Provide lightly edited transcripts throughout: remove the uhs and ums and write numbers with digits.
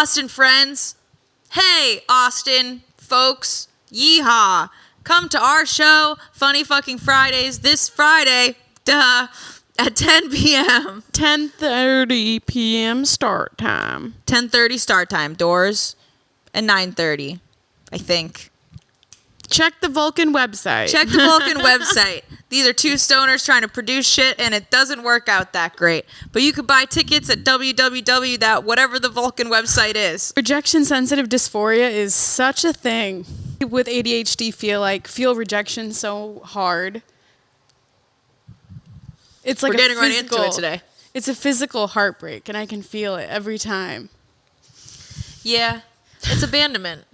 Austin friends. Hey, Austin folks. Yeehaw. Come to our show, Funny Fucking Fridays, this Friday, at 10 p.m. 10:30 p.m. start time. 10:30 start time. Doors at 9:30, I think. Check the Vulcan website. Check the Vulcan website. These are two stoners trying to produce shit, and it doesn't work out that great. But you could buy tickets at www. whatever the Vulcan website is. Rejection-sensitive dysphoria is such a thing. With ADHD, feel rejection so hard. It's like We're getting right into it today. It's a physical heartbreak, and I can feel it every time. Yeah, it's abandonment.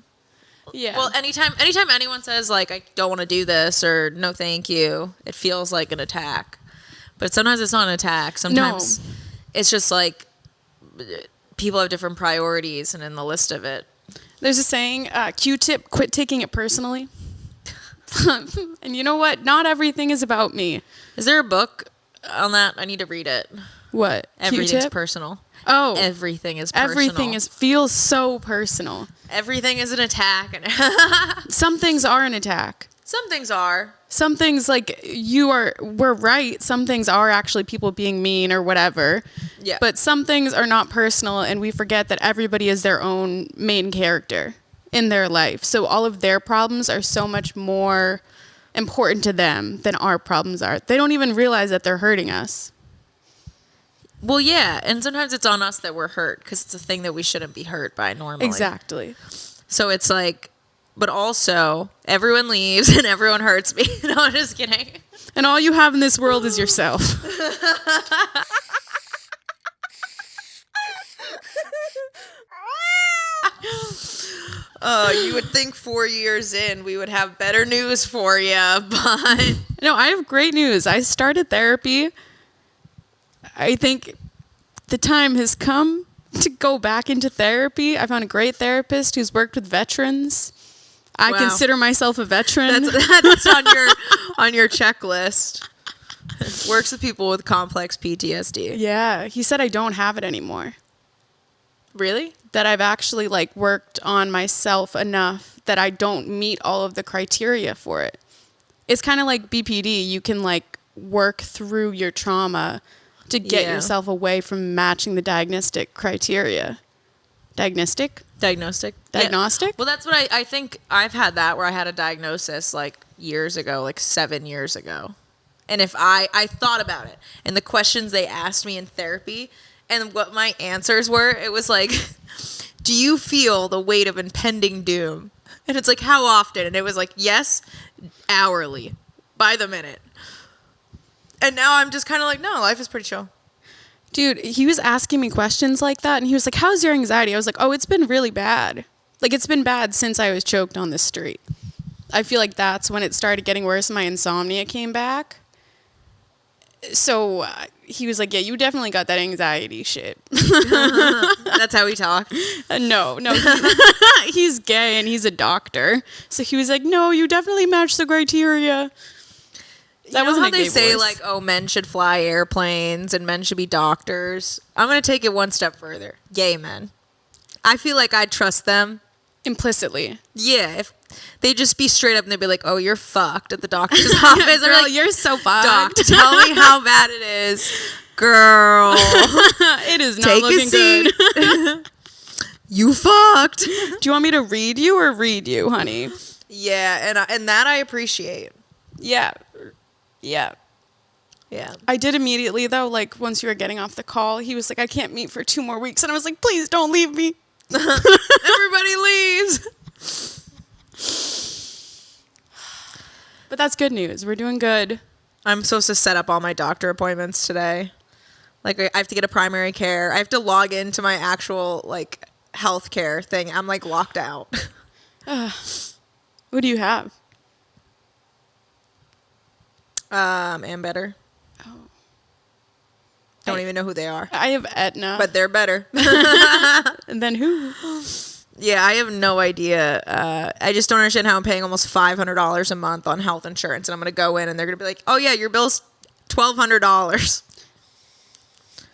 Yeah. Well, anytime anyone says, like, I don't want to do this or no thank you, it feels like an attack. But sometimes it's not an attack. Sometimes it's just like people have different priorities and in the list of it. There's a saying, Q-tip, quit taking it personally. And you know what? Not everything is about me. Is there a book on that? I need to read it. What? Everything's Q-tip? personal. Oh. Everything is personal. Everything feels so personal. Everything is an attack. Some things are an attack. Some things are. Some things, like, we're right. Some things are actually people being mean or whatever. Yeah. But some things are not personal, and we forget that everybody is their own main character in their life. So all of their problems are so much more important to them than our problems are. They don't even realize that they're hurting us. Well, yeah, and sometimes it's on us that we're hurt because it's a thing that we shouldn't be hurt by normally. Exactly. So it's like, but also everyone leaves and everyone hurts me. No, I'm just kidding. And all you have in this world is yourself. You would think 4 years in we would have better news for you, but No, I have great news. I started therapy. I think the time has come to go back into therapy. I found a great therapist who's worked with veterans. I Wow. consider myself a veteran. that's on your checklist. Works with people with complex PTSD. Yeah, he said I don't have it anymore. Really? That I've actually worked on myself enough that I don't meet all of the criteria for it. It's kind of like BPD. You can work through your trauma to get yourself away from matching the diagnostic criteria. Diagnostic? Diagnostic. Yeah. Well, that's what I think. I've had that where I had a diagnosis years ago, 7 years ago. And if I thought about it and the questions they asked me in therapy and what my answers were, it was do you feel the weight of impending doom? And it's how often? And it was yes, hourly, by the minute. And now I'm just kind of no, life is pretty chill. Dude, he was asking me questions like that, and he was like, how's your anxiety? I was like, oh, it's been really bad. It's been bad since I was choked on the street. I feel like that's when it started getting worse. My insomnia came back. So he was like, yeah, you definitely got that anxiety shit. That's how we talk. No, he's gay and he's a doctor. So he was like, no, you definitely match the criteria. That wasn't how they say men should fly airplanes and men should be doctors. I'm going to take it one step further. Gay men. I feel like I'd trust them. Implicitly. Yeah. If they just be straight up and they'd be like, oh, you're fucked at the doctor's office. Girl, you're so fucked. Doc, tell me how bad it is. Girl. It is not looking good. You fucked. Do you want me to read you or read you, honey? Yeah, and that I appreciate. Yeah. I did immediately, though, once you were getting off the call, he was like, I can't meet for 2 more weeks. And I was like, please don't leave me. Everybody leaves. But that's good news. We're doing good. I'm supposed to set up all my doctor appointments today. I have to get a primary care. I have to log into my actual, health care thing. I'm, locked out. What do you have? And better. Oh. Don't even know who they are. I have Aetna. But they're better. And then who? Yeah, I have no idea. I just don't understand how I'm paying almost $500 a month on health insurance. And I'm going to go in and they're going to be like, oh, yeah, your bill's $1,200.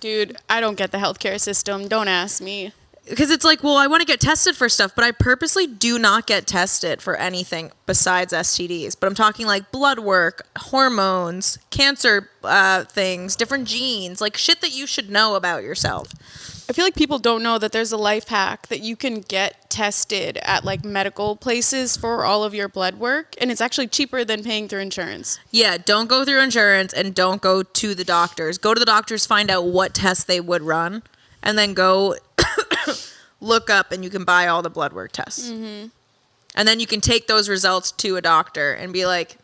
Dude, I don't get the healthcare system. Don't ask me. because it's like, well, I want to get tested for stuff, but I purposely do not get tested for anything besides STDs. But I'm talking like blood work, hormones, cancer things, different genes, like shit that you should know about yourself. I feel like people don't know that there's a life hack that you can get tested at like medical places for all of your blood work, and it's actually cheaper than paying through insurance. Yeah, don't go through insurance and don't go to the doctors. Go to the doctors, find out what tests they would run, and then go look up and you can buy all the blood work tests. Mm-hmm. And then you can take those results to a doctor and be like,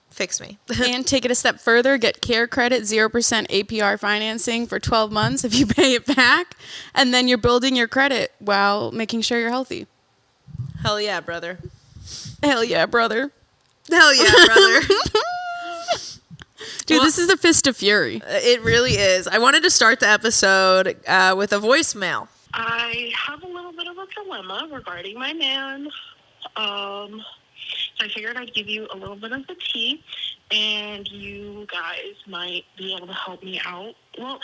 fix me. And take it a step further, get care credit, 0% APR financing for 12 months if you pay it back. And then you're building your credit while making sure you're healthy. Hell yeah, brother. Hell yeah, brother. Hell yeah, brother. Dude, this is the fist of fury. It really is. I wanted to start the episode with a voicemail. I have a little bit of a dilemma regarding my man. So I figured I'd give you a little bit of the tea, and you guys might be able to help me out. Well,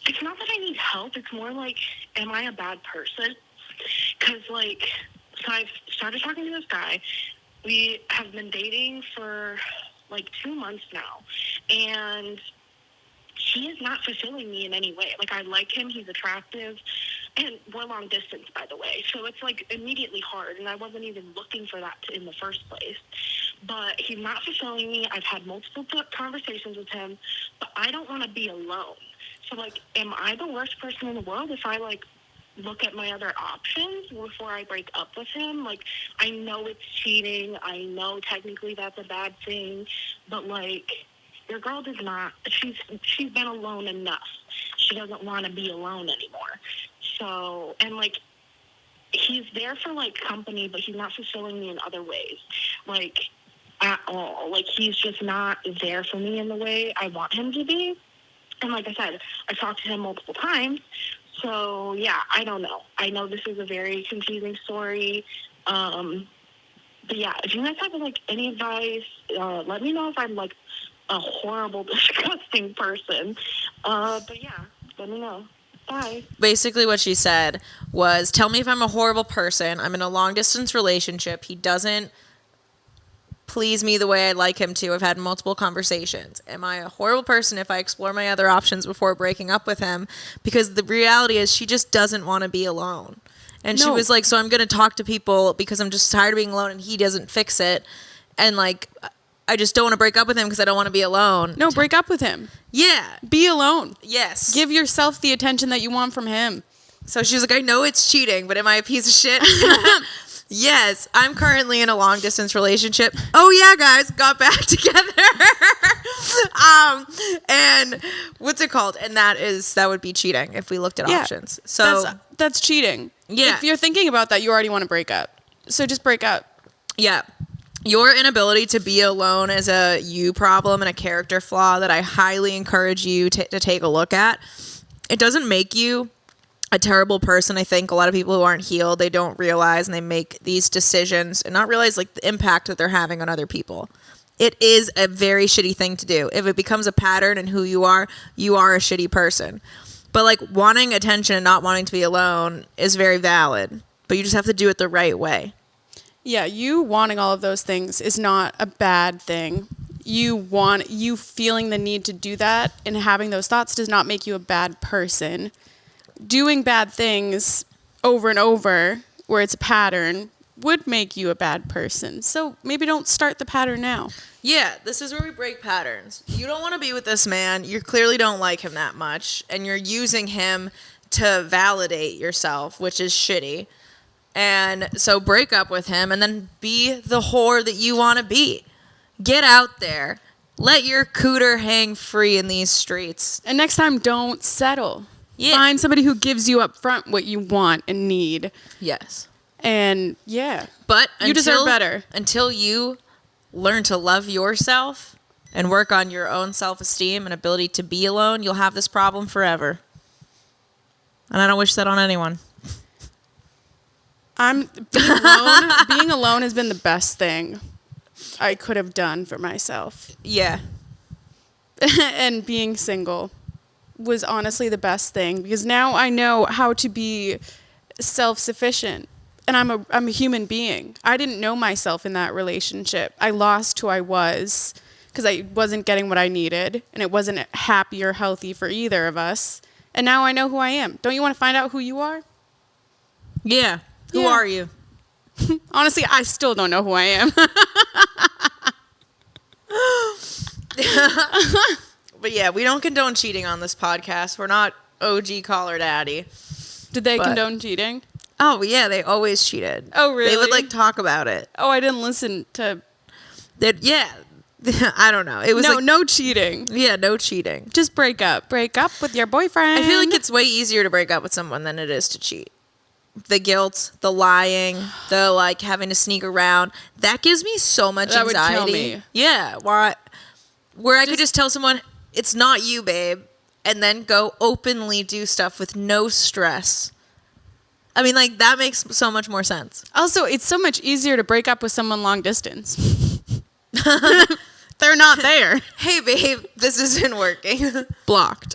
it's not that I need help. It's more like, am I a bad person? Because, like, so I've started talking to this guy. We have been dating for, like, 2 months now, and he is not fulfilling me in any way. Like, I like him. He's attractive. And we're long distance, by the way. So it's, like, immediately hard. And I wasn't even looking for that in the first place. But he's not fulfilling me. I've had multiple conversations with him. But I don't want to be alone. So, like, am I the worst person in the world if I, like, look at my other options before I break up with him? Like, I know it's cheating. I know technically that's a bad thing. But, like, your girl does not. She's been alone enough. She doesn't want to be alone anymore. So, and, like, he's there for, like, company, but he's not fulfilling me in other ways, like, at all. Like, he's just not there for me in the way I want him to be. And like I said, I talked to him multiple times. So, yeah, I don't know. I know this is a very confusing story. But, yeah, if you guys have, like, any advice, let me know if I'm, like, a horrible, disgusting person. But, yeah, let me know. Bye. Basically what she said was, tell me if I'm a horrible person. I'm in a long distance relationship. He doesn't please me the way I'd like him to. I've had multiple conversations. Am I a horrible person if I explore my other options before breaking up with him? Because the reality is she just doesn't want to be alone. And she was like, so I'm going to talk to people because I'm just tired of being alone and he doesn't fix it. And, like, I just don't want to break up with him because I don't want to be alone. No, break up with him. Yeah. Be alone. Yes. Give yourself the attention that you want from him. So she was like, I know it's cheating, but am I a piece of shit? Yes, I'm currently in a long distance relationship. Oh yeah, guys, got back together. And what's it called? And that would be cheating if we looked at options. So that's cheating. Yeah. If you're thinking about that, you already want to break up. So just break up. Yeah. Your inability to be alone is a you problem and a character flaw that I highly encourage you to take a look at. It doesn't make you a terrible person. I think a lot of people who aren't healed, they don't realize and they make these decisions and not realize, like, the impact that they're having on other people. It is a very shitty thing to do. If it becomes a pattern in who you are a shitty person. But, like, wanting attention and not wanting to be alone is very valid, but you just have to do it the right way. Yeah, you wanting all of those things is not a bad thing. You feeling the need to do that and having those thoughts does not make you a bad person. Doing bad things over and over, where it's a pattern, would make you a bad person. So maybe don't start the pattern now. Yeah, this is where we break patterns. You don't want to be with this man. You clearly don't like him that much. And you're using him to validate yourself, which is shitty. And so break up with him and then be the whore that you want to be. Get out there. Let your cooter hang free in these streets. And next time, don't settle. Yeah. Find somebody who gives you up front what you want and need. Yes. And yeah. But you deserve better. Until you learn to love yourself and work on your own self-esteem and ability to be alone, you'll have this problem forever. And I don't wish that on anyone. Being alone has been the best thing I could have done for myself. Yeah. And being single was honestly the best thing, because now I know how to be self-sufficient, and I'm a human being. I didn't know myself in that relationship. I lost who I was because I wasn't getting what I needed, and it wasn't happy or healthy for either of us. And now I know who I am. Don't you want to find out who you are? Yeah. Who Yeah. are you? Honestly, I still don't know who I am. But yeah, we don't condone cheating on this podcast. We're not OG Caller Daddy. Did they But- condone cheating? Oh, yeah, they always cheated. Oh, really? They would, like, talk about it. Oh, I didn't listen to... Yeah. I don't know. It was no cheating. Yeah, no cheating. Just break up. Break up with your boyfriend. I feel like it's way easier to break up with someone than it is to cheat. The guilt, the lying, the, like, having to sneak around. That gives me so much That would anxiety. kill me. Yeah. Where I could just tell someone, it's not you, babe, and then go openly do stuff with no stress. I mean, like, that makes so much more sense. Also, it's so much easier to break up with someone long distance. They're not there. Hey, babe, this isn't working. Blocked.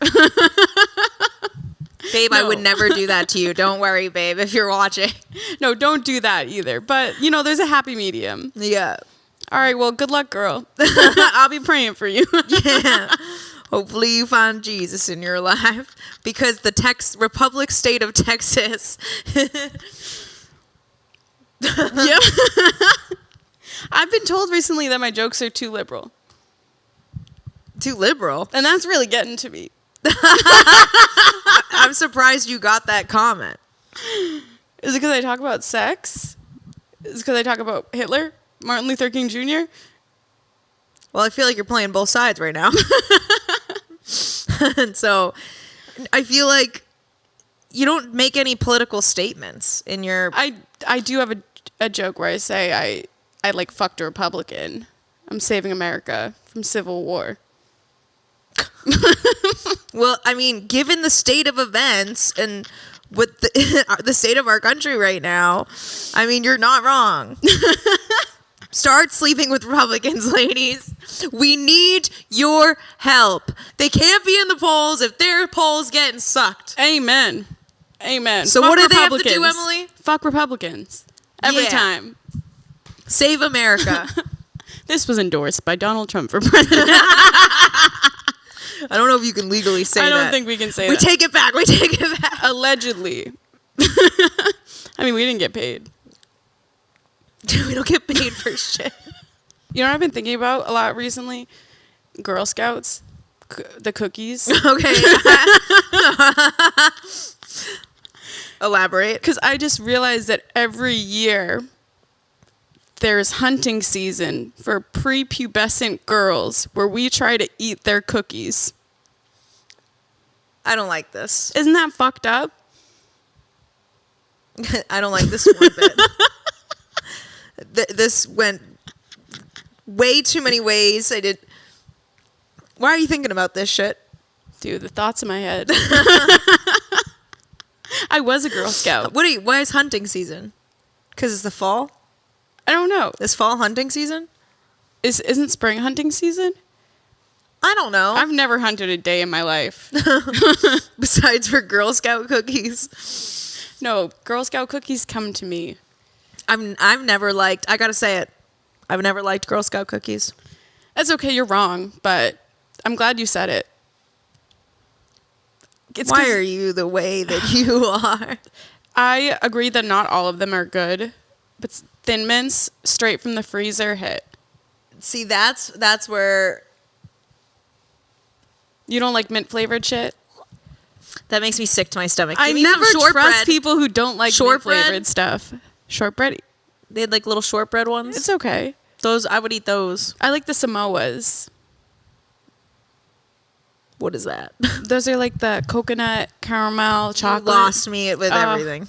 Babe, I would No. never do that to you. Don't worry, babe, if you're watching. No, don't do that either. But, there's a happy medium. Yeah. All right, well, good luck, girl. I'll be praying for you. Yeah. Hopefully you find Jesus in your life, because the Republic state of Texas. Yep. I've been told recently that my jokes are too liberal. Too liberal. And that's really getting to me. I'm surprised you got that comment. Is it because I talk about sex? Is it because I talk about Hitler? Martin Luther King Jr.? Well, I feel like you're playing both sides right now. And so I feel like you don't make any political statements in your... I do have a joke where I say I like fucked a Republican. I'm saving America from civil war. Well, I mean, given the state of events and with the state of our country right now, I mean, you're not wrong. Start sleeping with Republicans, ladies. We need your help. They can't be in the polls if their polls getting sucked. Amen. Amen. So Fuck what do they have to do, Republicans. Emily? Fuck Republicans. Every Yeah. time. Save America. This was endorsed by Donald Trump for president. I don't know if you can legally say that. I don't think we can say We that. take it back. We take it back. Allegedly. I mean, we didn't get paid. We don't get paid for shit. You know what I've been thinking about a lot recently? Girl Scouts. The cookies. Okay. Elaborate. Because I just realized that every year there's hunting season for prepubescent girls where we try to eat their cookies. I don't like this. Isn't that fucked up? I don't like this one bit. This went way too many ways. Why are you thinking about this shit? Dude, the thoughts in my head. I was a Girl Scout. Why is hunting season? Because it's the fall? I don't know. Is fall hunting season? Isn't spring hunting season? I don't know. I've never hunted a day in my life. Besides for Girl Scout cookies. No, Girl Scout cookies come to me. I've never liked, I gotta say it, I've never liked Girl Scout cookies. That's okay, you're wrong, but I'm glad you said it. Why are you the way that you are? I agree that not all of them are good, but Thin Mints straight from the freezer hit. See, that's where You don't like mint flavored shit? that makes me sick to my stomach. I Give me some never shortbread. trust people who don't like mint Shortbread? flavored stuff. Shortbread, They had like little shortbread ones. it's okay. Those, I would eat those. I like the Samoas. What is that? Those are like the coconut caramel chocolate. You lost me with everything.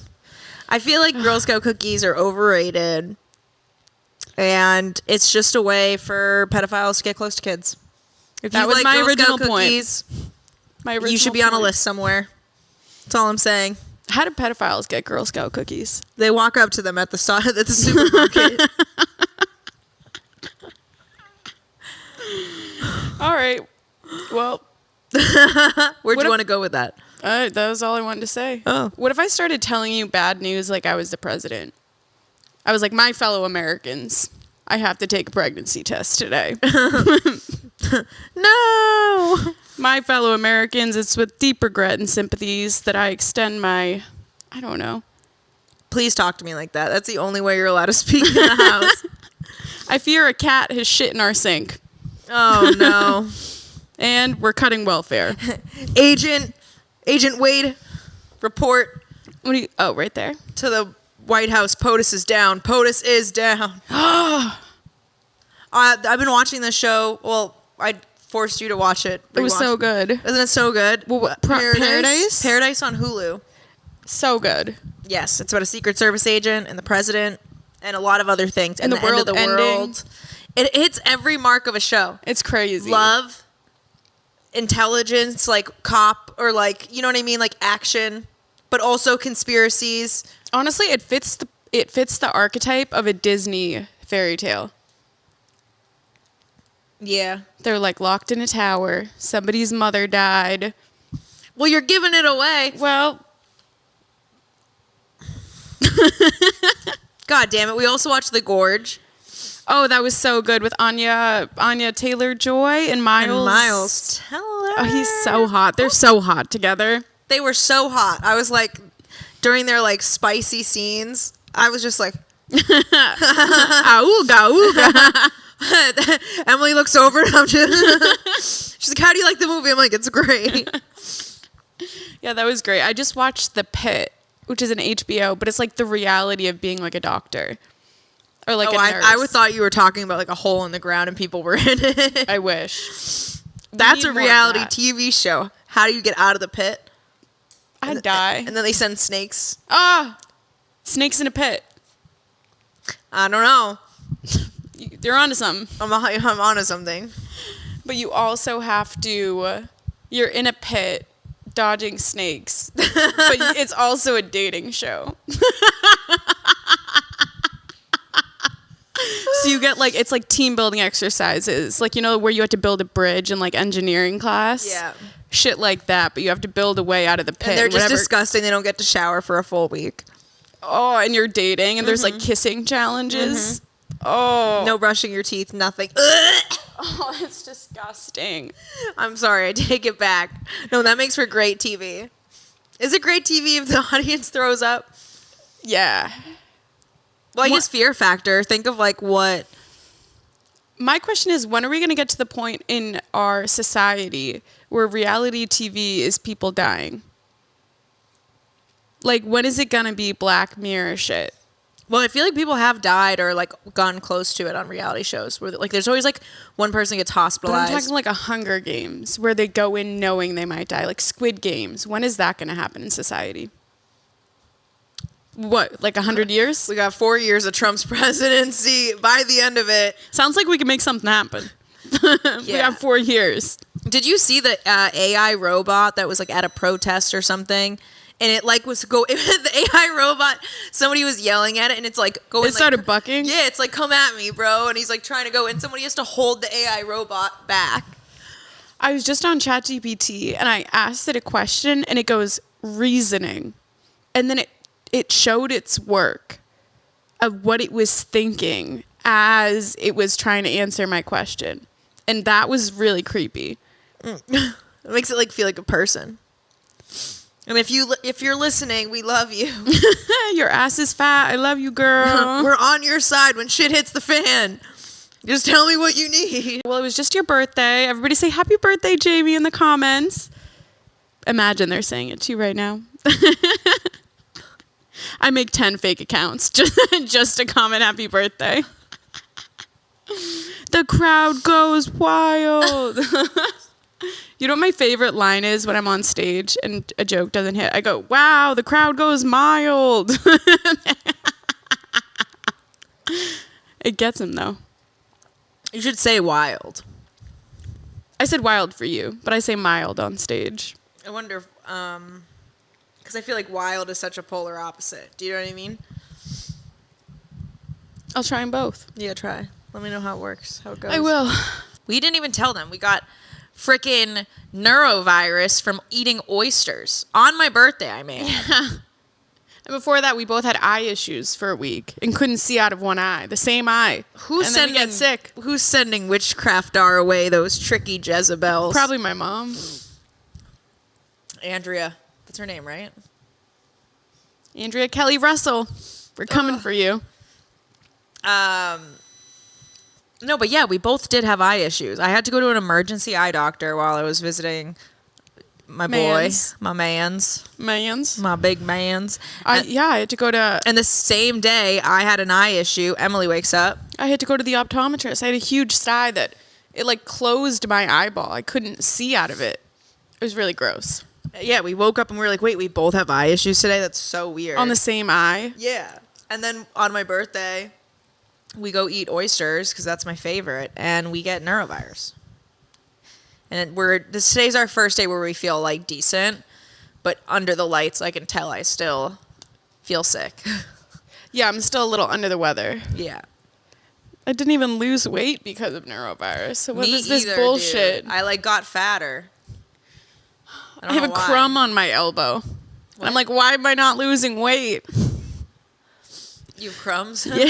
I feel like Girl Scout cookies are overrated. And it's just a way for pedophiles to get close to kids. If That you was like my Girl original Scout point. cookies, My original you should be on a point. list somewhere. That's all I'm saying. How do pedophiles get Girl Scout cookies? They walk up to them at the supermarket. All right. Well, Where'd you want to go with that? That was all I wanted to say. Oh. What if I started telling you bad news like I was the president? I was like, my fellow Americans, I have to take a pregnancy test today. No. My fellow Americans, it's with deep regret and sympathies that I extend my, I don't know. Please talk to me like that. That's the only way you're allowed to speak in the house. I fear a cat has shit in our sink. Oh, no. And we're cutting welfare. Agent Wade, report What do you, oh, right there. to the White House. POTUS is down. POTUS is down. I've been watching this show. Well, I forced you to watch it. It was so good. Isn't it so good? Well, Paradise? Paradise on Hulu. So good. Yes, it's about a Secret Service agent and the president and a lot of other things. And the end of world the ending. world. It hits every mark of a show. It's crazy. Love, intelligence, like cop, or like, you know what I mean? Like action, but also conspiracies. Honestly, it fits the archetype of a Disney fairy tale. Yeah. They're like locked in a tower. Somebody's mother died. Well, you're giving it away. Well, God damn it. We also watched The Gorge. oh, that was so good with Anya Taylor-Joy and Miles. And Miles Teller. Oh, he's so hot. They're so hot together. They were so hot. I was like, during their like spicy scenes, I was just like, Auga, ooga. Emily looks over and I'm just, she's like, how do you like the movie? I'm like, it's great. Yeah, that was great. I just watched The Pit, which is an HBO, but it's like the reality of being like a doctor. Or like a nurse. I would thought you were talking about like a hole in the ground and people were in it. I wish. That's need a more of reality that. TV show. How do you get out of the pit? I'd die. And then they send snakes. Ah! Snakes in a pit. I don't know. You're onto something. I'm onto something. But you also have to, you're in a pit dodging snakes. But it's also a dating show. So you get like, it's like team building exercises. Like, you know, where you have to build a bridge in like engineering class. Yeah. Shit like that, but you have to build a way out of the pit. And they're just whatever. disgusting. They don't get to shower for a full week. Oh, and you're dating, and there's like kissing challenges. Oh. No brushing your teeth, nothing. Oh, it's disgusting. I'm sorry, I take it back. No, that makes for great TV. Is it great TV if the audience throws up? Yeah. Well, I guess fear factor. Think of like what. My question is, when are we going to get to the point in our society where reality TV is people dying? Like, when is it going to be Black Mirror shit? Well, I feel like people have died or like gone close to it on reality shows where like there's always like one person gets But hospitalized. I'm talking like a Hunger Games where they go in knowing they might die. Like Squid Games. When is that going to happen in society? What, like 100 years? We got 4 years of Trump's presidency. By the end of it, Sounds like we can make something happen. We have 4 years. did you see the AI robot that was like at a protest or something? And it like was the AI robot. Somebody was yelling at it, and it's like going. It started bucking? Yeah, it's like come at me, bro. And he's like trying to go, and somebody has to hold the AI robot back. I was just on ChatGPT and I asked it a question and it goes reasoning. And then it showed its work of what it was thinking as it was trying to answer my question. And that was really creepy. It makes it like feel like a person. I mean, if you're listening, we love you. Your ass is fat. I love you, girl. We're on your side when shit hits the fan. Just tell me what you need. Well, it was just your birthday. Everybody say happy birthday, Jamie, in the comments. Imagine they're saying it to you right now. I make 10 fake accounts just to comment happy birthday. The crowd goes wild. You know what my favorite line is when I'm on stage and a joke doesn't hit? I go, wow, the crowd goes mild. It gets him, though. You should say wild. I said wild for you, but I say mild on stage. I wonder, because I feel like wild is such a polar opposite. Do you know what I mean? I'll try them both. Yeah, try. Let me know how it works, how it goes. I will. We didn't even tell them. We got freaking neurovirus from eating oysters on my birthday. I mean, And before that, we both had eye issues for a week and couldn't see out of one eye, the same eye. who's and then we sending get sick? Who's sending witchcraft our away? Those tricky Jezebels. Probably my mom. Andrea. That's her name, right? Andrea Kelly Russell. We're coming for you. No, but yeah, we both did have eye issues. I had to go to an emergency eye doctor while I was visiting my Mans. boy, my mans, Mans. my big mans. I had to go to And the same day I had an eye issue, Emily wakes up. I had to go to the optometrist. I had a huge sty that it like closed my eyeball. I couldn't see out of it. It was really gross. Yeah, we woke up and we were like, wait, we both have eye issues today? That's so weird. On the same eye. Yeah. And then on my birthday, we go eat oysters because that's my favorite, and we get neurovirus. And today's our first day where we feel like decent, but under the lights, I can tell I still feel sick. Yeah, I'm still a little under the weather. Yeah. I didn't even lose weight because of neurovirus. So what Me is this either, bullshit? dude. I got fatter. I have a crumb on my elbow. I'm like, why am I not losing weight? You have crumbs? Yeah.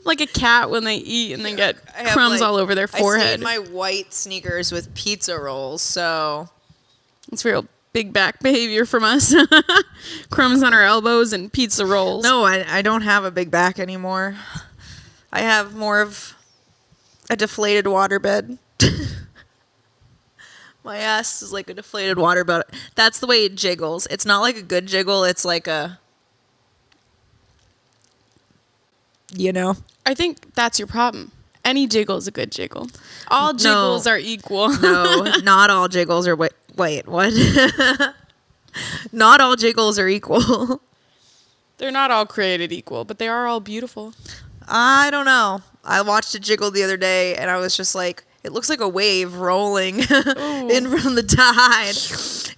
Like a cat when they eat and they get crumbs all over their I forehead. stained my white sneakers with pizza rolls, so It's real big back behavior from us. Crumbs on our elbows and pizza rolls. no, I don't have a big back anymore. I have more of a deflated waterbed. My ass is like a deflated waterbed. That's the way it jiggles. It's not like a good jiggle. It's like a, you know. I think that's your problem. Any jiggle is a good jiggle. All jiggles are equal. No, not all jiggles are. Wait, what? Not all jiggles are equal. They're not all created equal, but they are all beautiful. I don't know. I watched a jiggle the other day, and I was just like, it looks like a wave rolling in from the tide.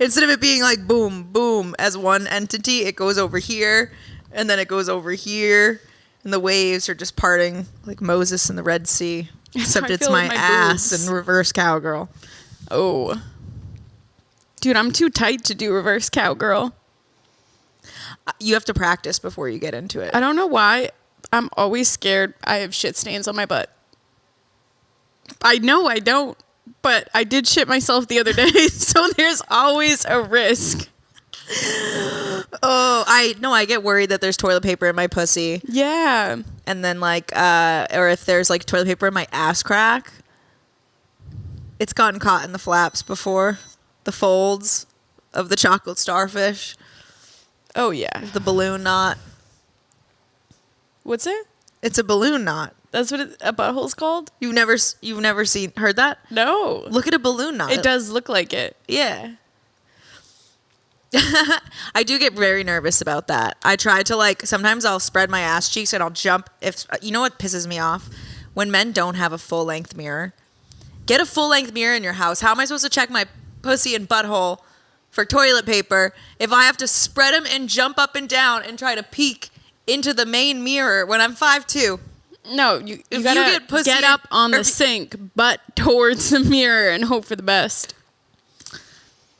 Instead of it being like boom, boom as one entity, it goes over here, and then it goes over here, and the waves are just parting like Moses in the Red Sea. Except I it's feel my, like my ass boobs. and reverse cowgirl. Oh. Dude, I'm too tight to do reverse cowgirl. You have to practice before you get into it. I don't know why. I'm always scared I have shit stains on my butt. I know I don't, but I did shit myself the other day, so there's always a risk. Oh, I get worried that there's toilet paper in my pussy. Yeah. And then or if there's like toilet paper in my ass crack. It's gotten caught in the flaps before. The folds of the chocolate starfish. Oh, yeah. The balloon knot. What's it? It's a balloon knot. That's what a butthole's called? You've never heard that? No. Look at a balloon knot. It does look like it. Yeah. I do get very nervous about that. I try to sometimes I'll spread my ass cheeks and I'll jump. If you know what pisses me off? When men don't have a full length mirror. Get a full length mirror in your house. How am I supposed to check my pussy and butthole for toilet paper if I have to spread them and jump up and down and try to peek into the main mirror when I'm 5'2"? No, you If gotta you get pussy get up on or the if- sink, butt towards the mirror, and hope for the best.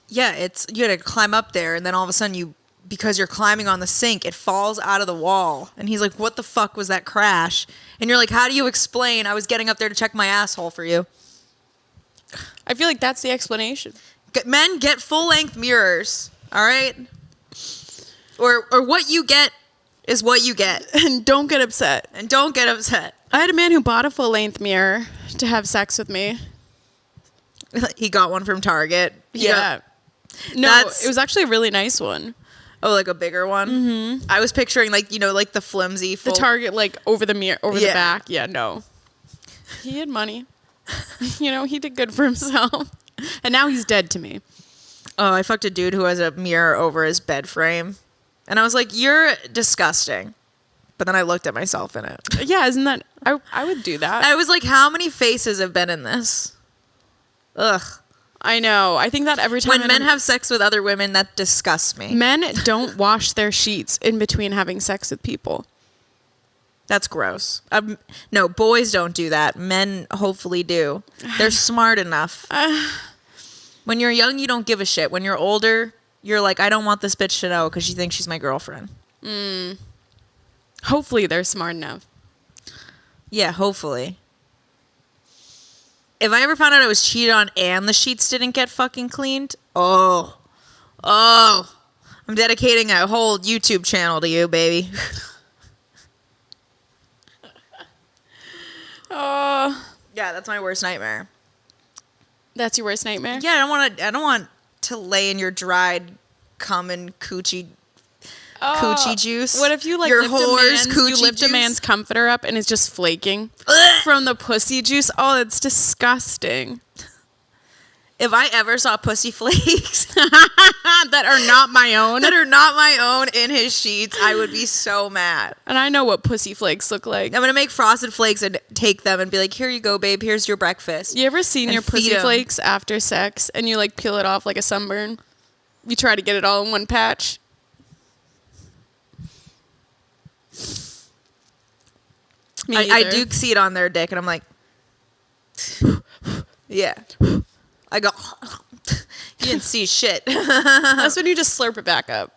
Yeah, you gotta climb up there, and then all of a sudden because you're climbing on the sink, it falls out of the wall. And he's like, what the fuck was that crash? And you're like, how do you explain I was getting up there to check my asshole for you? I feel like that's the explanation. Men get full-length mirrors, all right? Or what you get is what you get. And don't get upset. And don't get upset. I had a man who bought a full-length mirror to have sex with me. He got one from Target. Yeah. No, That's- it was actually a really nice one. Oh, like a bigger one? Mm-hmm. I was picturing the flimsy The Target, over the mirror, over the Yeah. back. Yeah, no. He had money. He did good for himself. And now he's dead to me. Oh, I fucked a dude who has a mirror over his bed frame. And I was like, you're disgusting. But then I looked at myself in it. Yeah, isn't that... I would do that. I was like, how many faces have been in this? Ugh. I know. I think that every time... When men have sex with other women, that disgusts me. Men don't wash their sheets in between having sex with people. That's gross. No, boys don't do that. Men hopefully do. They're smart enough. When you're young, you don't give a shit. When you're older, you're like, I don't want this bitch to know because she thinks she's my girlfriend. Hopefully they're smart enough. Yeah, hopefully. If I ever found out I was cheated on and the sheets didn't get fucking cleaned, oh, I'm dedicating a whole YouTube channel to you, baby. Oh, Yeah, that's my worst nightmare. that's your worst nightmare? Yeah, I don't want to lay in your dried cum and coochie juice. What if you like your lift a man's comforter up and it's just flaking from the pussy juice? Oh, it's disgusting. If I ever saw pussy flakes That are not my own. that are not my own in his sheets, I would be so mad. And I know what pussy flakes look like. I'm gonna make frosted flakes and take them and be like, here you go, babe, here's your breakfast. You ever seen And your feed pussy 'em. flakes after sex and you like peel it off like a sunburn? You try to get it all in one patch. Me I either. do see it on their dick and I'm like, yeah. I go, you didn't see shit. That's when you just slurp it back up.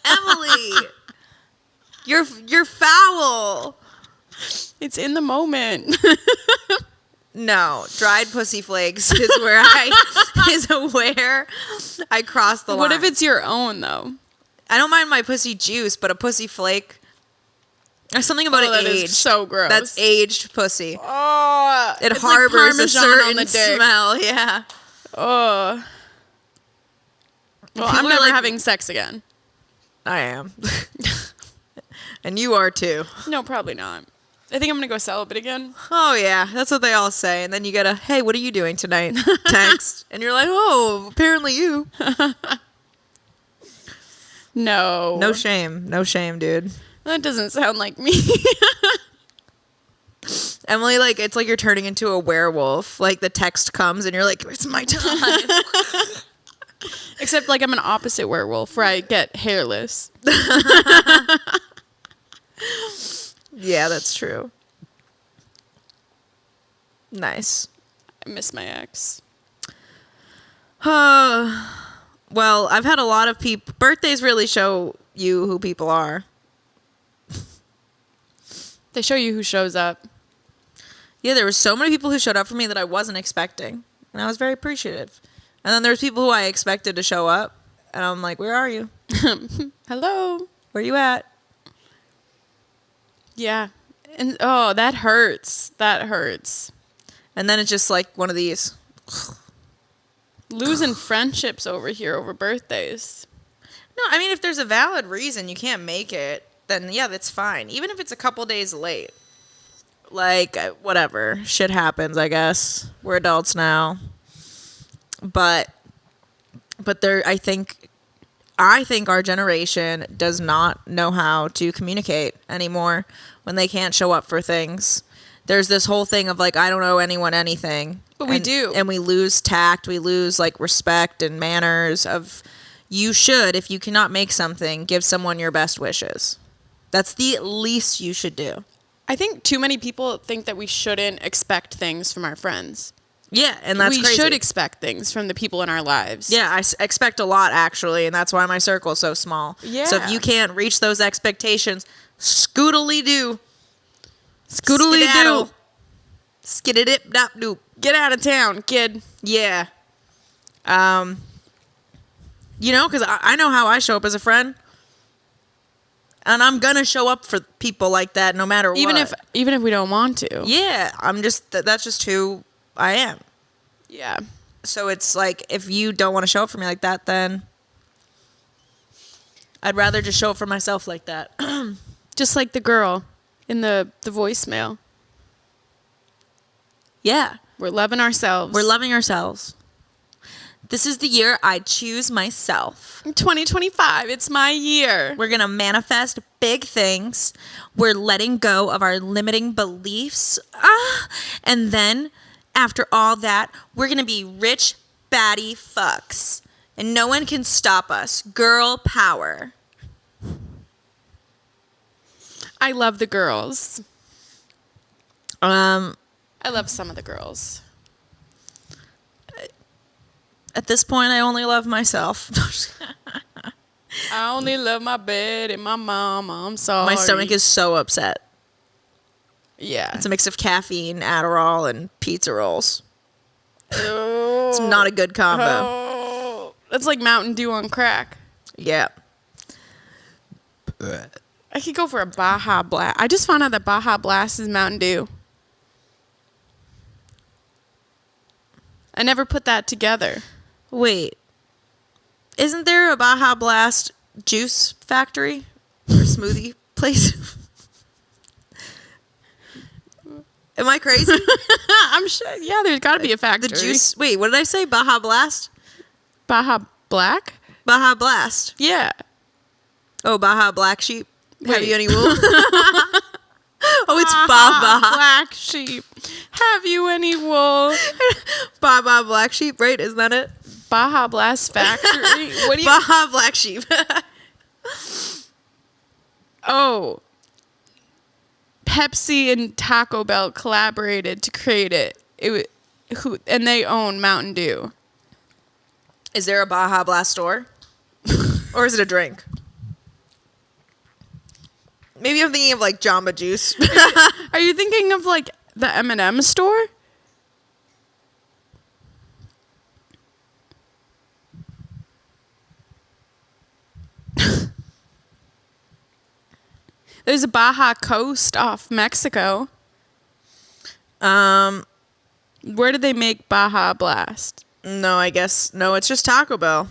Emily, you're foul. It's in the moment. No, dried pussy flakes is where I cross the line. What if it's your own though? I don't mind my pussy juice, but a pussy flake. There's something about that it is aged. so gross. That's aged pussy. Oh, It it's harbors like a Parmesan certain on the dick. smell. Yeah. Oh. Well, I'm People are never like- having sex again. I am. And you are too. No, probably not. I think I'm gonna go celibate again. Oh yeah, that's what they all say. And then you get a, hey, what are you doing tonight? Text. And you're like, oh, apparently you. No. No shame. No shame, dude. That doesn't sound like me. Emily, like, it's like you're turning into a werewolf. Like, the text comes and you're like, it's my time. Except like I'm an opposite werewolf where I get hairless. Yeah, that's true. Nice. I miss my ex. Well, I've had a lot of people. Birthdays really show you who people are. They show you who shows up. Yeah, there were so many people who showed up for me that I wasn't expecting. And I was very appreciative. And then there's people who I expected to show up. And I'm like, where are you? Hello. Where you at? Yeah. And oh, that hurts. That hurts. And then it's just like one of these. Losing friendships over here over birthdays. No, I mean, if there's a valid reason you can't make it, then yeah, that's fine. Even if it's a couple days late. Like, whatever. Shit happens, I guess. We're adults now. But there, I think our generation does not know how to communicate anymore when they can't show up for things. There's this whole thing of like, I don't owe anyone anything. But we do. And we lose tact. We lose like respect and manners of, you should, if you cannot make something, give someone your best wishes. That's the least you should do. I think too many people think that we shouldn't expect things from our friends. Yeah, and that's we crazy. should expect things from the people in our lives. Yeah, I expect a lot, actually, and that's why my circle is so small. Yeah. So if you can't reach those expectations, scoodly-doo. Scoodly-doo. Skididip-dop-doop. Get out of town, kid. Yeah. You know, because I know how I show up as a friend. And I'm going to show up for people like that no matter Even what. if we don't want to. Yeah, I'm just, that's just who I am. Yeah. So it's like, if you don't want to show up for me like that, then I'd rather just show up for myself like that. Just like the girl in the voicemail. Yeah. We're loving ourselves. We're loving ourselves. This is the year I choose myself. 2025. It's my year. We're going to manifest big things. We're letting go of our limiting beliefs. And then after all that, we're going to be rich, baddie fucks. And no one can stop us. Girl power. I love the girls. Um, I love some of the girls. at this point, I only love myself. I only love my bed and my mama. I'm sorry. My stomach is so upset. Yeah. It's a mix of caffeine, Adderall, and pizza rolls. Oh. It's not a good combo. Oh. That's like Mountain Dew on crack. Yeah. I could go for a Baja Blast. I just found out that Baja Blast is Mountain Dew. I never put that together. Wait. Isn't there a Baja Blast juice factory or smoothie place? Am I crazy? I'm sure. Yeah, there's got to be a factory. The juice. Wait, what did I say? Baja Blast? Baja Black? Baja Blast. Yeah. Oh, Baja Black Sheep. Have Wait. you any wool? Oh, it's Baja. Black Sheep. Have you any wool? Baja Black Sheep, right? Isn't that it? Baja Blast Factory. What do you? Baja Black Sheep. Oh. Pepsi and Taco Bell collaborated to create it. And they own Mountain Dew. Is there a Baja Blast store? Or is it a drink? Maybe I'm thinking of like Jamba Juice. Are you thinking of like the M&M store? There's a Baja Coast off Mexico. Where do they make Baja Blast? No, I guess. No, it's just Taco Bell.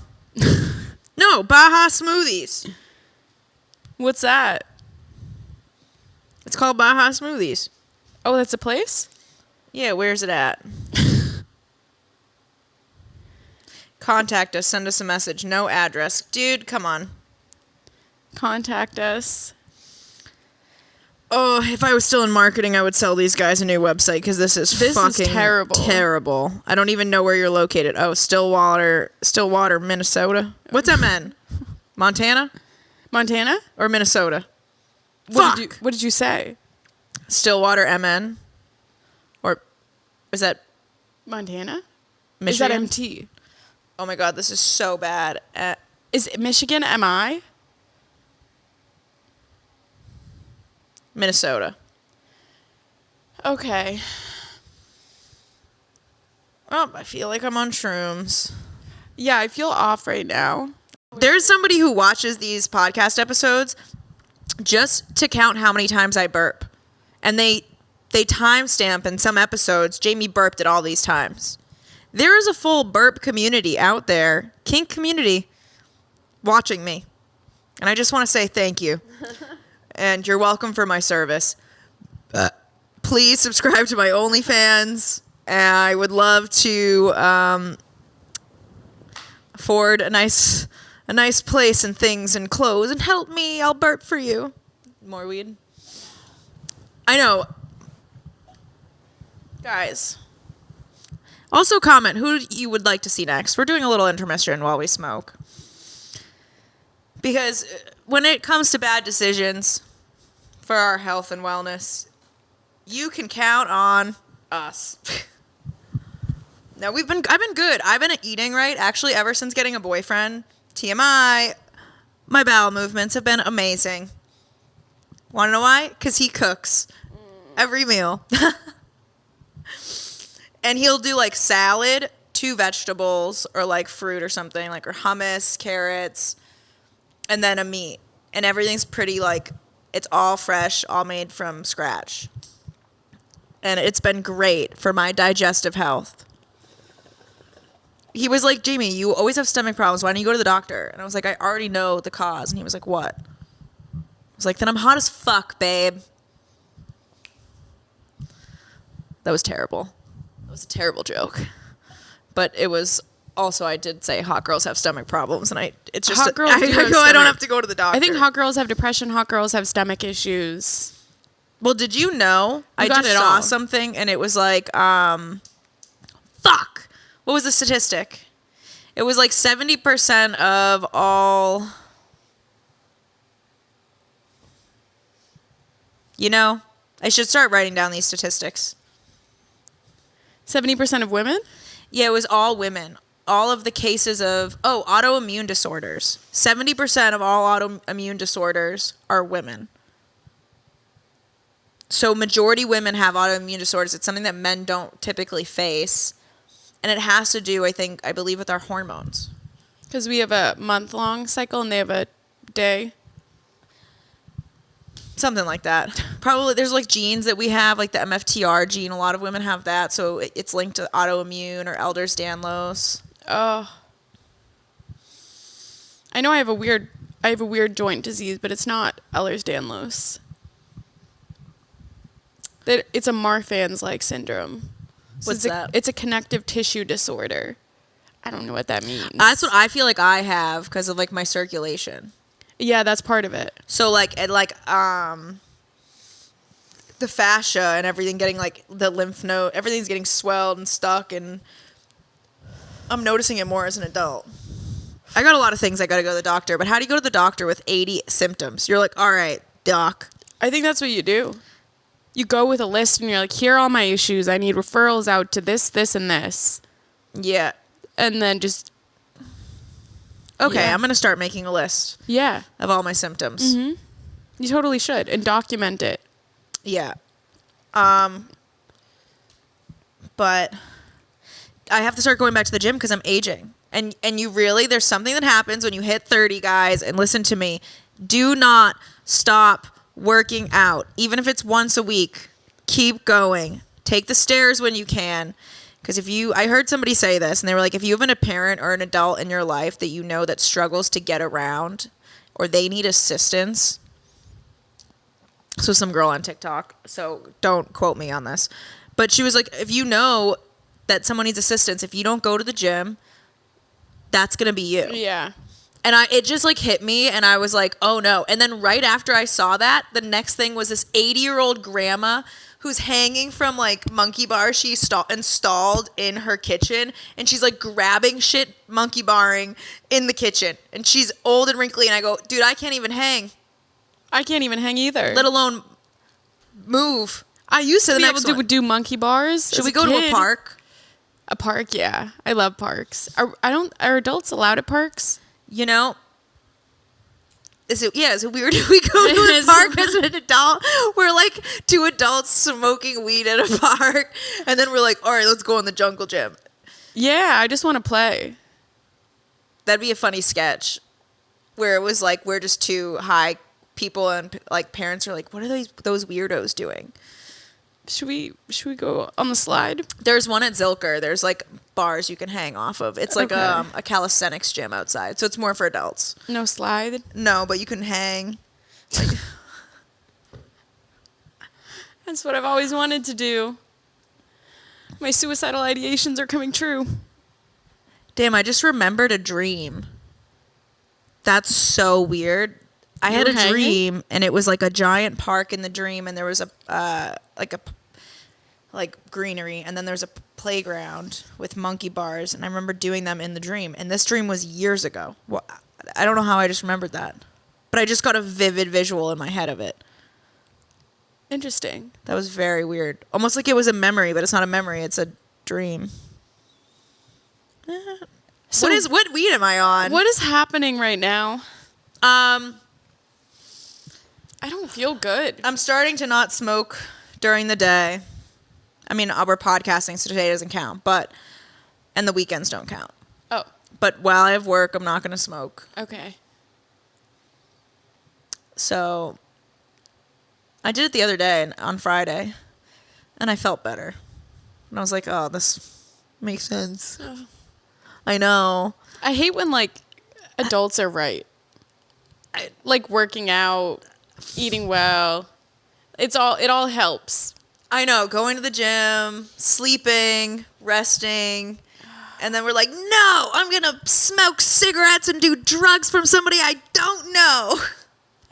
No, Baja Smoothies. What's that? It's called Baja Smoothies. Oh, that's a place? Yeah, where's it at? Contact us, send us a message. No address. Dude, come on. Contact us. Oh, if I was still in marketing, I would sell these guys a new website because this is fucking terrible. terrible. I don't even know where you're located. Oh, Stillwater, Minnesota. What's MN? Montana Montana? or Minnesota? What Fuck. did you say? Stillwater, MN, or is that Montana? Michigan? Is that MT? Oh my god, this is so bad. Is it Michigan MI? Minnesota. Okay. Oh, I feel like I'm on shrooms. Yeah, I feel off right now. There's somebody who watches these podcast episodes just to count how many times I burp. And they timestamp in some episodes, Jamie burped at all these times. There is a full burp community out there, kink community, watching me. And I just want to say thank you. And you're welcome for my service. Please subscribe to my OnlyFans. I would love to afford a nice place and things and clothes and help me. I'll burp for you. More weed. I know. Guys. Also comment who you would like to see next. We're doing a little intermission while we smoke. Because when it comes to bad decisions for our health and wellness, you can count on us. Now I've been good. I've been eating right actually ever since getting a boyfriend. TMI. My bowel movements have been amazing. Want to know why? Because he cooks every meal. And he'll do like salad, 2 vegetables, or like fruit or something, like or hummus, carrots, and then a meat. And everything's pretty like, it's all fresh, all made from scratch. And it's been great for my digestive health. He was like, Jamie, you always have stomach problems. Why don't you go to the doctor? And I was like, I already know the cause. And he was like, what? I was like, then I'm hot as fuck, babe. That was terrible. That was a terrible joke. But it was also, I did say hot girls have stomach problems. And it's just, Hot girls do have I don't stomach- have to go to the doctor. I think hot girls have depression. Hot girls have stomach issues. Well, did you know? I got just it saw all. something and it was like, fuck. What was the statistic? It was like 70% of all. You know, I should start writing down these statistics. 70% of women? Yeah, it was all women. All of the cases of, autoimmune disorders. 70% of all autoimmune disorders are women. So majority women have autoimmune disorders. It's something that men don't typically face. And it has to do, I believe, with our hormones. Because we have a month-long cycle and they have a day. Something like that. Probably there's like genes that we have, like the MFTR gene. A lot of women have that. So it's linked to autoimmune or Ehlers-Danlos. Oh. I know I have a weird joint disease, but it's not Ehlers-Danlos. It's a Marfan's like syndrome. So What's that? It's a connective tissue disorder. I don't know what that means. That's what I feel like I have because of like my circulation. Yeah, that's part of it. So the fascia and everything getting like the lymph node, everything's getting swelled and stuck, and I'm noticing it more as an adult. I got a lot of things I got to go to the doctor, but how do you go to the doctor with 80 symptoms? You're like, all right, doc. I think that's what you do. You go with a list and you're like, here are all my issues. I need referrals out to this, this, and this. Yeah. And then just... Okay, Yeah. I'm going to start making a list Yeah. of all my symptoms. Mm-hmm. You totally should. And document it. Yeah. But I have to start going back to the gym because I'm aging. And there's something that happens when you hit 30, guys, and listen to me. Do not stop working out. Even if it's once a week, keep going. Take the stairs when you can. Because I heard somebody say this, and they were like, if you have a parent or an adult in your life that you know that struggles to get around or they need assistance. So some girl on TikTok, so don't quote me on this. But she was like, if you know that someone needs assistance, if you don't go to the gym, that's going to be you. Yeah. And it just like hit me, and I was like, oh no. And then right after I saw that, the next thing was this 80-year-old grandma who's hanging from like monkey bars she installed in her kitchen, and she's like grabbing shit monkey barring in the kitchen. And she's old and wrinkly, and I go, dude, I can't even hang. I can't even hang either. Let alone move. I used to the be next able to one. do monkey bars. Should as we go to a kid. park? A park, yeah. I love parks. Are adults allowed at parks? You know, is it weird if we go to a park as an adult? We're like two adults smoking weed at a park, and then we're like, all right, let's go in the jungle gym. Yeah, I just want to play. That'd be a funny sketch where it was like we're just two high people, and like parents are like, what are those weirdos doing? Should we go on the slide? There's one at Zilker. There's like bars you can hang off of. It's like Okay. a calisthenics gym outside, so it's more for adults. No slide. No, but you can hang. Like, That's what I've always wanted to do. My suicidal ideations are coming true. damn, I just remembered a dream. That's so weird. I You had were a hanging? dream, and it was like a giant park in the dream, and there was like greenery, and then there's a playground with monkey bars, and I remember doing them in the dream. And this dream was years ago. Well, I don't know how I just remembered that, but I just got a vivid visual in my head of it. Interesting. That was very weird. Almost like it was a memory, but it's not a memory. It's a dream. So What weed am I on? what is happening right now? I don't feel good. I'm starting to not smoke during the day. I mean, we're podcasting, so today doesn't count, and the weekends don't count. Oh, But while I have work, I'm not going to smoke. okay. So I did it the other day, on Friday, and I felt better. And I was like, oh, this makes sense. Oh. I know. I hate when like adults are right. Like working out, eating well. It all helps. I know. Going to the gym, sleeping, resting. And then we're like, no, I'm going to smoke cigarettes and do drugs from somebody I don't know.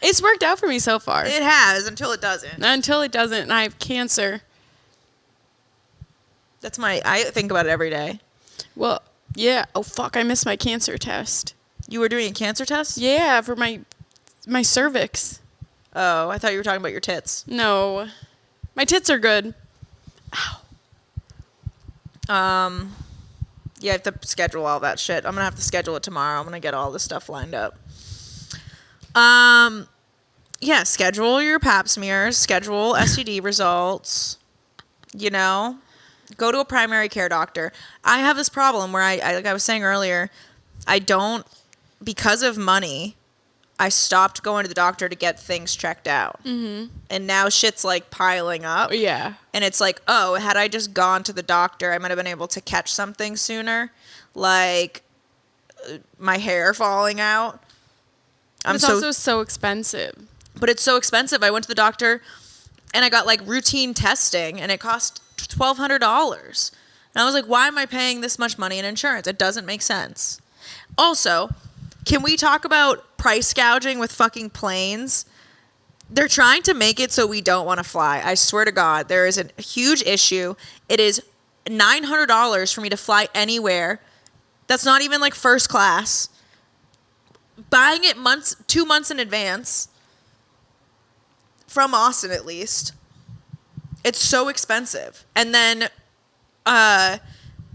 It's worked out for me so far. It has, until it doesn't. Until it doesn't, and I have cancer. I think about it every day. Well, yeah. Oh, fuck. I missed my cancer test. You were doing a cancer test? Yeah, for my cervix. Oh, I thought you were talking about your tits. No. My tits are good. Yeah, I have to schedule all that shit. I'm gonna have to schedule it tomorrow. I'm gonna get all this stuff lined up. Yeah, schedule your pap smears, schedule STD results, you know, go to a primary care doctor. I have this problem where I like I was saying earlier, because of money, I stopped going to the doctor to get things checked out. Mm-hmm. And now shit's like piling up. Yeah. And it's like, oh, had I just gone to the doctor, I might have been able to catch something sooner. Like my hair falling out. It's also so expensive. But it's so expensive. I went to the doctor and I got like routine testing and it cost $1,200. And I was like, why am I paying this much money in insurance? It doesn't make sense. Also, can we talk about price gouging with fucking planes? They're trying to make it so we don't want to fly. I swear to God, there is a huge issue. It is $900 for me to fly anywhere. That's not even like first class. Buying it 2 months in advance. From Austin, at least. It's so expensive. And then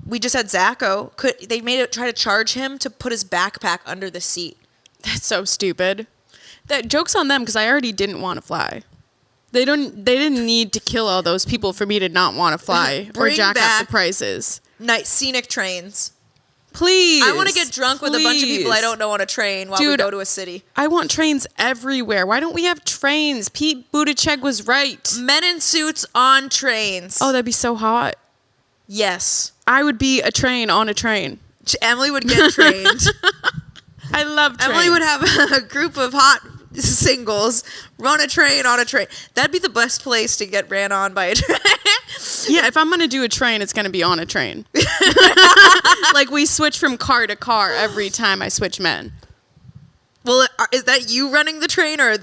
we just had Zacho. They made it try to charge him to put his backpack under the seat. That's so stupid. That joke's on them because I already didn't want to fly. They didn't need to kill all those people for me to not want to fly or jack up the prices. Night scenic trains. Please. I want to get drunk with a bunch of people I don't know on a train while we go to a city. I want trains everywhere. Why don't we have trains? Pete Buttigieg was right. Men in suits on trains. Oh, that'd be so hot. Yes. I would be a train on a train. Emily would get trained. I love trains. Emily would have a group of hot singles run a train on a train. That'd be the best place to get ran on by a train. Yeah, if I'm going to do a train, it's going to be on a train. Like, we switch from car to car every time I switch men. Well, is that you running the train or...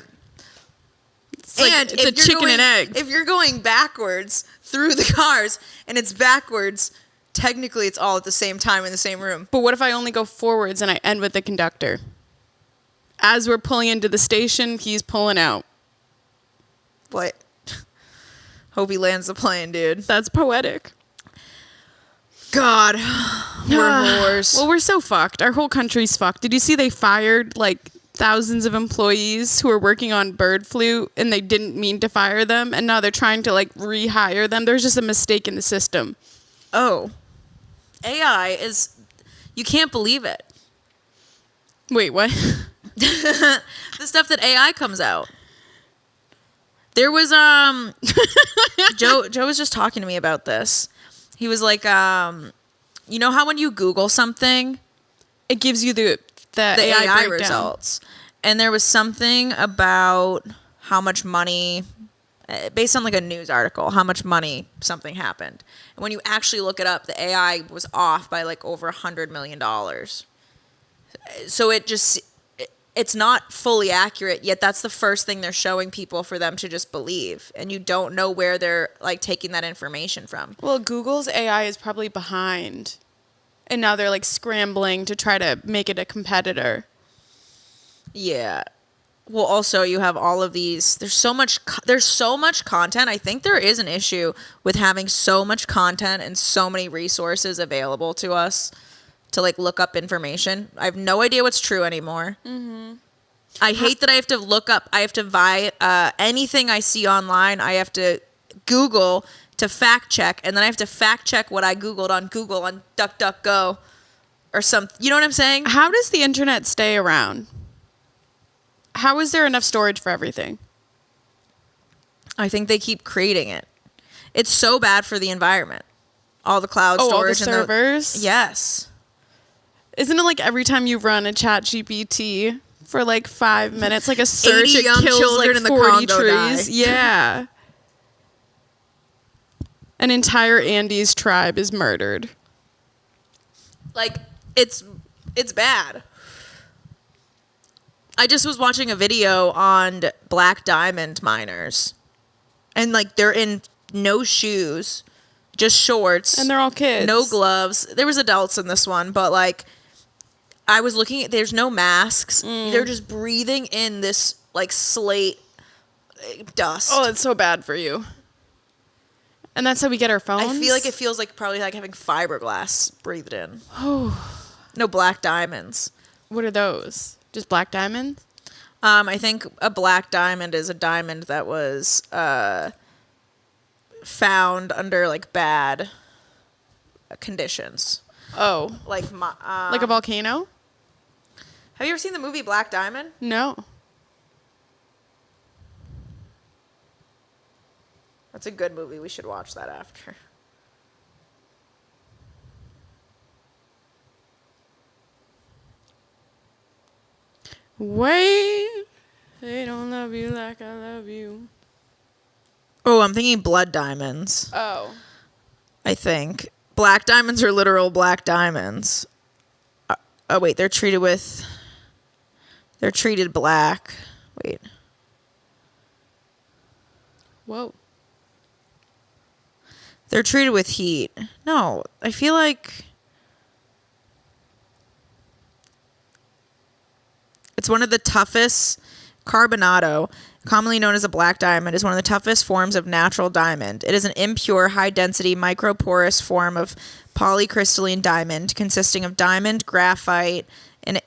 It's a chicken and egg. If you're going backwards through the cars and it's backwards, technically it's all at the same time in the same room. But what if I only go forwards and I end with the conductor? As we're pulling into the station, he's pulling out. What? Hope he lands the plane, dude. That's poetic. God. We're whores. Well, we're so fucked. Our whole country's fucked. Did you see they fired like thousands of employees who were working on bird flu and they didn't mean to fire them and now they're trying to like rehire them? There's just a mistake in the system. Oh. AI is... You can't believe it. Wait, what? The stuff that AI comes out. There was Joe was just talking to me about this. He was like, you know how when you Google something, It gives you the AI breakdown. results. And there was something about how much money, based on like a news article, how much money something happened. And when you actually look it up, the AI was off by like over $100 million. So it's not fully accurate, yet that's the first thing they're showing people for them to just believe. And you don't know where they're like taking that information from. Well, Google's AI is probably behind. And now they're like scrambling to try to make it a competitor. Yeah. Well, also you have all of these. There's so much content. I think there is an issue with having so much content and so many resources available to us to like look up information. I have no idea what's true anymore. Mm-hmm. I hate that I have to look up. I have to buy anything I see online. I have to Google to fact check, and then I have to fact check what I Googled on Google on DuckDuckGo or something. You know what I'm saying? How does the internet stay around? How is there enough storage for everything? I think they keep creating it. It's so bad for the environment. All the cloud storage. All the servers? Yes. Isn't it like every time you run a chat GPT for like 5 minutes, like a search, 80 it young kills children like in the 40 Congo trees? die. Yeah. An entire Andes tribe is murdered. Like, it's bad. I just was watching a video on black diamond miners. And like they're in no shoes, just shorts. And they're all kids. No gloves. There was adults in this one, but like I was looking at, there's no masks. They're just breathing in this like slate dust. Oh, it's so bad for you. And that's how we get our phones? I feel like it feels like probably like having fiberglass breathed in. No, black diamonds. What are those? Just black diamonds? I think a black diamond is a diamond that was found under like bad conditions. Oh. Like Like a volcano? have you ever seen the movie Black Diamond? No. That's a good movie. We should watch that after. Wait. They don't love you like I love you. Oh, I'm thinking blood diamonds. Oh. I think black diamonds are literal black diamonds. Oh wait, they're treated black. Wait. Whoa. They're treated with heat. No, I feel like it's one of the toughest. Carbonado, commonly known as a black diamond, is one of the toughest forms of natural diamond. It is an impure, high-density, microporous form of polycrystalline diamond consisting of diamond, graphite, and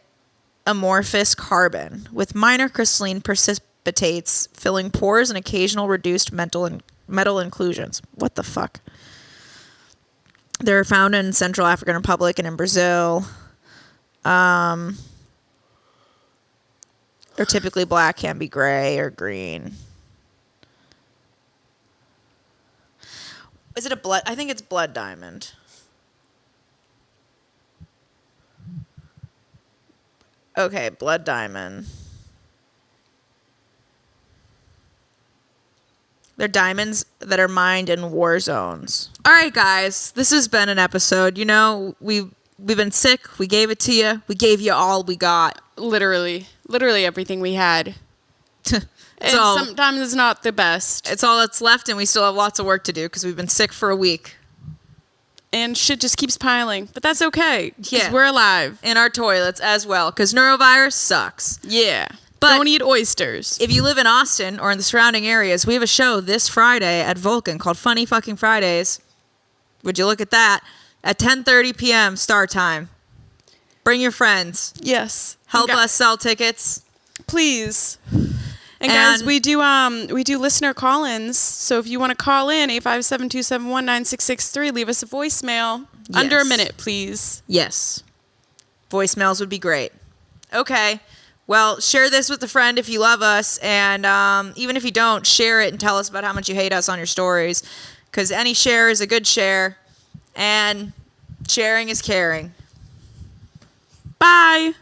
amorphous carbon, with minor crystalline precipitates filling pores and occasional reduced metal inclusions. What the fuck? They're found in Central African Republic and in Brazil. They're typically black, can be gray or green. Is it a blood? I think it's blood diamond. Okay, blood diamond. They're diamonds that are mined in war zones. All right, guys, this has been an episode. You know, we've been sick. We gave it to you. We gave you all we got. Literally everything we had. And all, sometimes it's not the best. it's all that's left, and we still have lots of work to do because we've been sick for a week. And shit just keeps piling. But that's okay. 'Cause Yeah. we're alive. In our toilets as well, because neurovirus sucks. Yeah. But don't eat oysters. If you live in Austin or in the surrounding areas, we have a show this Friday at Vulcan called Funny Fucking Fridays. Would you look at that? At 10:30 p.m. start time. Bring your friends. Yes. Help us sell tickets. Please. And guys, we do listener call-ins. So if you want to call in, 857-271-9663, leave us a voicemail. Yes. Under a minute, please. Yes. Voicemails would be great. Okay. Well, share this with a friend if you love us. And even if you don't, share it and tell us about how much you hate us on your stories. Because any share is a good share. And sharing is caring. Bye.